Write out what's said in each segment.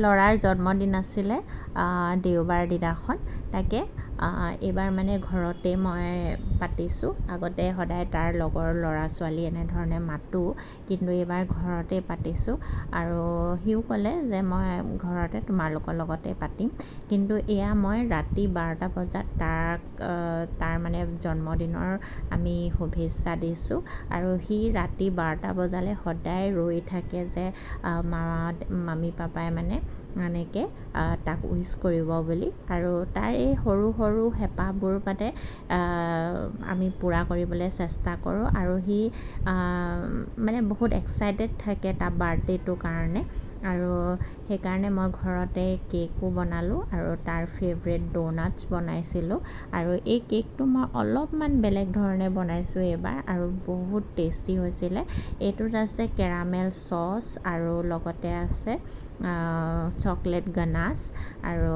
ল'ৰাৰ জন্মদিন আছিলে দেওবাৰ দিনাখন তাকে এইবাৰ মানে ঘৰতে মই পাতিছোঁ আগতে সদায় তাৰ লগৰ ল'ৰা ছোৱালী এনেধৰণে মাতোঁ কিন্তু এইবাৰ ঘৰতে পাতিছোঁ আৰু সিও ক'লে যে মই ঘৰতে তোমালোকৰ লগতে পাতিম কিন্তু এয়া মই ৰাতি 12টা বজাত তাৰ মানে জন্মদিনৰ আমি শুভেচ্ছা দিছোঁ আৰু সি ৰাতি 12টা বজালৈ সদায় ৰৈ থাকে যে মামী পাপাই মানে এনেকৈ তাক উইচ কৰিব বুলি আৰু তাৰ এই সৰু সৰু হেঁপাহবোৰ মানে আমি পূৰা কৰিবলৈ চেষ্টা কৰোঁ আৰু সি মানে বহুত এক্সাইটেড থাকে তাৰ বাৰ্থডেটোৰ কাৰণে আৰু সেইকাৰণে মই ঘৰতে কেকো বনালোঁ আৰু তাৰ ফেভৰেট ড'নাটছ বনাইছিলোঁ আৰু এই কেকটো মই অলপমান বেলেগ ধৰণে বনাইছোঁ এইবাৰ আৰু বহুত টেষ্টি হৈছিলে এইটোত আছে কেৰামেল চচ আৰু লগতে আছে চকলেট গানাছ আৰু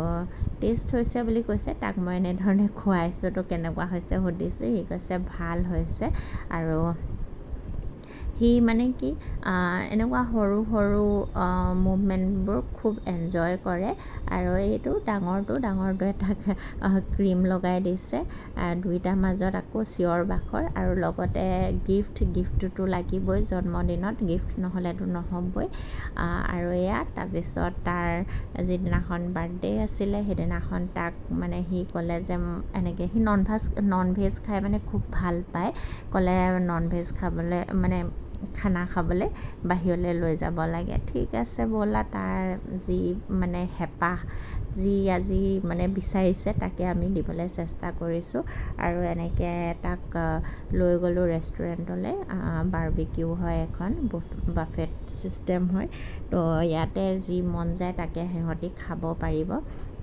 টেষ্ট হৈছে বুলি কৈছে তাক মই এনেধৰণে খুৱাইছোঁ তো কেনেকুৱা হৈছে সুধিছোঁ সি কৈছে ভাল হৈছে আৰু সি মানে কি এনেকুৱা সৰু সৰু মুভমেণ্টবোৰ খুব এনজয় কৰে আৰু এইটো ডাঙৰটোৱে তাক ক্ৰীম লগাই দিছে দুইটাৰ মাজত আকৌ চিঞৰ বাখৰ আৰু লগতে গিফ্টটোতো লাগিবই জন্মদিনত গিফ্ট নহ'লেতো নহ'বই আৰু এয়া তাৰপিছত তাৰ যিদিনাখন বাৰ্থডে আছিলে সেইদিনাখন তাক মানে সি ক'লে যে এনেকৈ সি নন ভেজ খাই মানে খুব ভাল পায় ক'লে নন ভেজ খাবলৈ মানে খানা খাবলৈ বাহিৰলৈ লৈ যাব লাগে ঠিক আছে ব'লা তাৰ যি মানে হেঁপাহ যি আজি মানে বিচাৰিছে তাকে আমি দিবলৈ চেষ্টা কৰিছোঁ আৰু এনেকৈ তাক লৈ গ'লোঁ ৰেষ্টুৰেণ্টলৈ বাৰ্বিকিউ হয় এখন বাফেট ছিষ্টেম হয় তো ইয়াতে যি মন যায় তাকে সিহঁতি খাব পাৰিব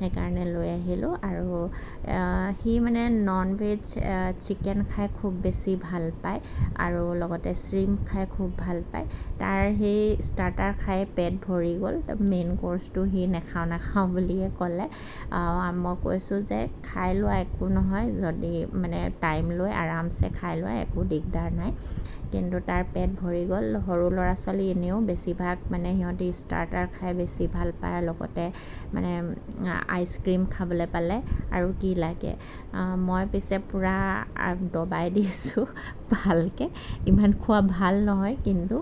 সেইকাৰণে লৈ আহিলোঁ আৰু সি মানে নন ভেজ চিকেন খাই খুব বেছি ভাল পায় আৰু লগতে শ্ৰিম্প খাই খুব ভাল পায় তাৰ সেই ষ্টাৰ্টাৰ খাই পেট ভৰি গ'ল মেইন কোৰ্চটো সি নাখাওঁ বুলিয়ে ক'লে মই কৈছোঁ যে খাই লোৱা একো নহয় যদি মানে টাইম লৈ আৰামছে খাই লোৱা একো দিগদাৰ নাই কিন্তু তাৰ পেট ভৰি গ'ল সৰু ল'ৰা ছোৱালী এনেও বেছিভাগ মানে সিহঁতি ষ্টাৰ্টাৰ খাই বেছি ভাল পায় আৰু লগতে মানে আইচক্ৰীম খাবলৈ পালে আৰু কি লাগে মই পিছে পূৰা দবাই দিছোঁ ভালকৈ ইমান খোৱা ভাল নহয় কিন্তু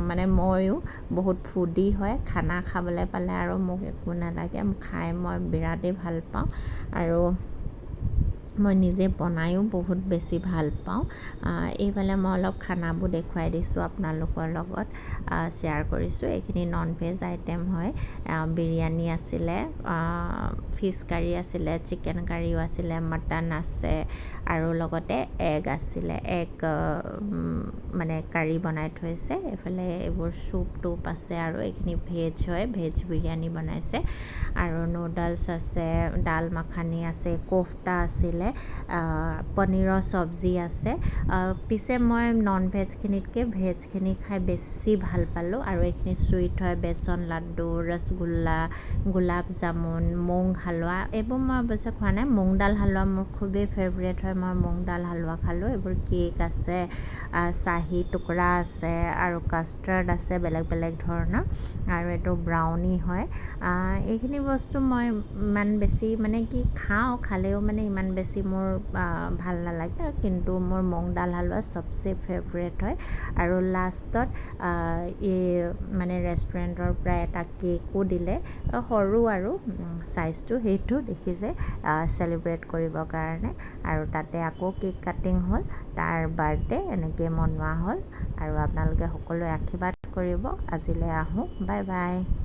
মানে ময়ো বহুত ফুডি হয় খানা খাবলৈ পালে আৰু মোক একো নালাগে খাই মই বিৰাটেই ভাল পাওঁ আৰু মই নিজে বনায়ো বহুত বেছি ভাল পাওঁ এইফালে মই অলপ খানাবোৰ দেখুৱাই দিছোঁ আপোনালোকৰ লগত শ্বেয়াৰ কৰিছোঁ এইখিনি নন ভেজ আইটেম হয় বিৰিয়ানী আছিলে ফিছ কাৰী আছিলে চিকেন কাৰীও আছিলে মটন আছে আৰু লগতে এগ আছিলে মানে কাৰী বনাই থৈছে এইফালে এইবোৰ চুপ আছে আৰু এইখিনি ভেজ হয় ভেজ বিৰিয়ানী বনাইছে আৰু নুডলছ আছে ডাল মাখানি আছে কোফটা আছিলে পনীৰৰ চব্জি আছে পিছে মই নন ভেজখিনিতকৈ ভেজখিনি খাই বেছি ভাল পালোঁ আৰু এইখিনি চুইট হয় বেচন লাড্ডু ৰসগোল্লা গোলাপ জামুন মুগ হালোৱা এইবোৰ মই অৱশ্যে খোৱা নাই মুগ দাল হালোৱা মোৰ খুবেই ফেভৰেট হয় মই মুগ দাল হালোৱা খালোঁ এইবোৰ কেক আছে চাহী টুকুৰা আছে আৰু কাষ্টাৰ্ড আছে বেলেগ বেলেগ ধৰণৰ আৰু এইটো ব্ৰাউনি হয় এইখিনি বস্তু মই ইমান বেছি মানে কি খালেও মানে ইমান বেছি মোৰ ভাল নালাগে কিন্তু মোৰ মুগ দাল হালোৱা চবচে ফেভৰেট হয় আৰু লাষ্টত এই মানে ৰেষ্টুৰেণ্টৰ পৰা এটা কেকো দিলে সৰু আৰু চাইজটো সেইটো দেখিছে চেলিব্ৰেট কৰিবৰ কাৰণে আৰু তাতে আকৌ কেক কাটিং হ'ল তাৰ বাৰ্থডে এনেকৈ মনোৱা হ'ল আৰু আপোনালোকে সকলোৱে আশীৰ্বাদ কৰিব আজিলৈ আহোঁ বাই বাই